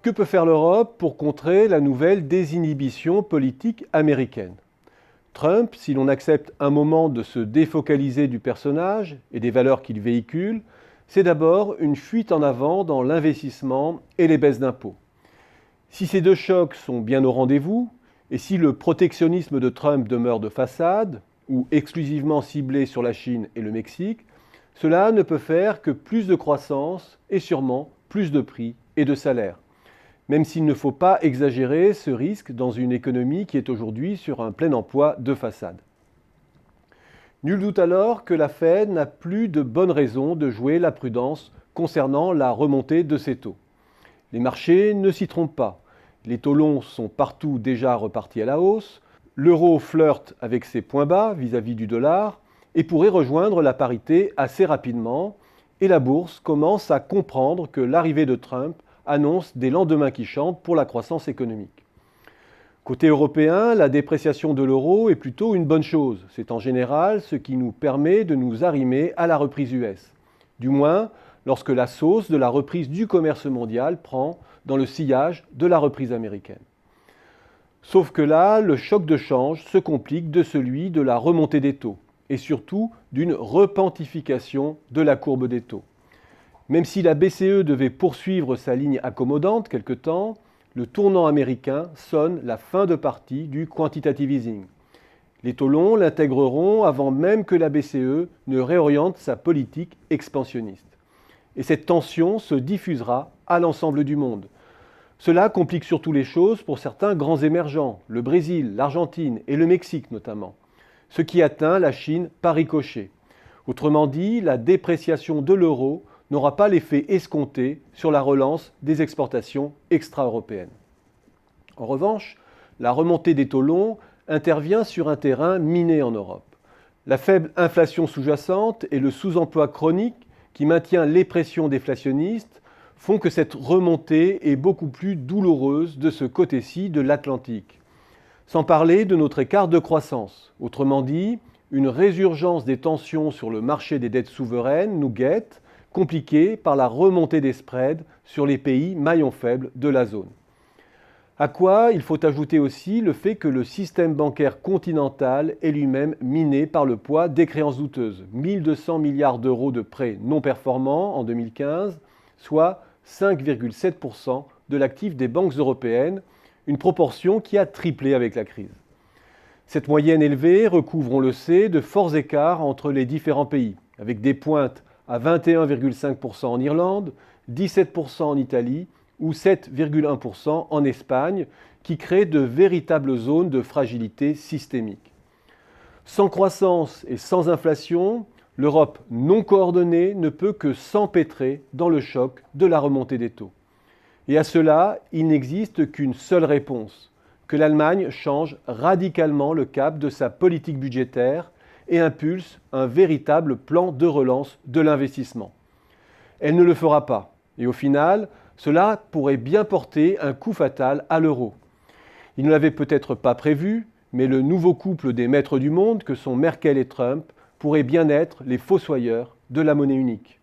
Que peut faire l'Europe pour contrer la nouvelle désinhibition politique américaine? Trump, si l'on accepte un moment de se défocaliser du personnage et des valeurs qu'il véhicule, c'est d'abord une fuite en avant dans l'investissement et les baisses d'impôts. Si ces deux chocs sont bien au rendez-vous, et si le protectionnisme de Trump demeure de façade, ou exclusivement ciblé sur la Chine et le Mexique, cela ne peut faire que plus de croissance et sûrement plus de prix et de salaires. Même s'il ne faut pas exagérer ce risque dans une économie qui est aujourd'hui sur un plein emploi de façade. Nul doute alors que la Fed n'a plus de bonnes raisons de jouer la prudence concernant la remontée de ses taux. Les marchés ne s'y trompent pas. Les taux longs sont partout déjà repartis à la hausse, l'euro flirte avec ses points bas vis-à-vis du dollar et pourrait rejoindre la parité assez rapidement, et la bourse commence à comprendre que l'arrivée de Trump annonce des lendemains qui chantent pour la croissance économique. Côté européen, la dépréciation de l'euro est plutôt une bonne chose. C'est en général ce qui nous permet de nous arrimer à la reprise US. Du moins, lorsque la sauce de la reprise du commerce mondial prend dans le sillage de la reprise américaine. Sauf que là, le choc de change se complique de celui de la remontée des taux et surtout d'une repentification de la courbe des taux. Même si la BCE devait poursuivre sa ligne accommodante quelque temps, le tournant américain sonne la fin de partie du quantitative easing. Les taux longs l'intégreront avant même que la BCE ne réoriente sa politique expansionniste. Et cette tension se diffusera à l'ensemble du monde. Cela complique surtout les choses pour certains grands émergents, le Brésil, l'Argentine et le Mexique notamment, ce qui atteint la Chine par ricochet. Autrement dit, la dépréciation de l'euro n'aura pas l'effet escompté sur la relance des exportations extra-européennes. En revanche, la remontée des taux longs intervient sur un terrain miné en Europe. La faible inflation sous-jacente et le sous-emploi chronique qui maintient les pressions déflationnistes font que cette remontée est beaucoup plus douloureuse de ce côté-ci de l'Atlantique. Sans parler de notre écart de croissance. Autrement dit, une résurgence des tensions sur le marché des dettes souveraines nous guette, compliquée par la remontée des spreads sur les pays maillons faibles de la zone. À quoi il faut ajouter aussi le fait que le système bancaire continental est lui-même miné par le poids des créances douteuses. 1200 milliards d'euros de prêts non performants en 2015, soit 5,7% de l'actif des banques européennes, une proportion qui a triplé avec la crise. Cette moyenne élevée recouvre, on le sait, de forts écarts entre les différents pays, avec des pointes à 21,5% en Irlande, 17% en Italie ou 7,1% en Espagne, qui créent de véritables zones de fragilité systémique. Sans croissance et sans inflation, l'Europe non coordonnée ne peut que s'empêtrer dans le choc de la remontée des taux. Et à cela, il n'existe qu'une seule réponse, que l'Allemagne change radicalement le cap de sa politique budgétaire et impulse un véritable plan de relance de l'investissement. Elle ne le fera pas, et au final, cela pourrait bien porter un coup fatal à l'euro. Il ne l'avait peut-être pas prévu, mais le nouveau couple des maîtres du monde que sont Merkel et Trump pourrait bien être les fossoyeurs de la monnaie unique.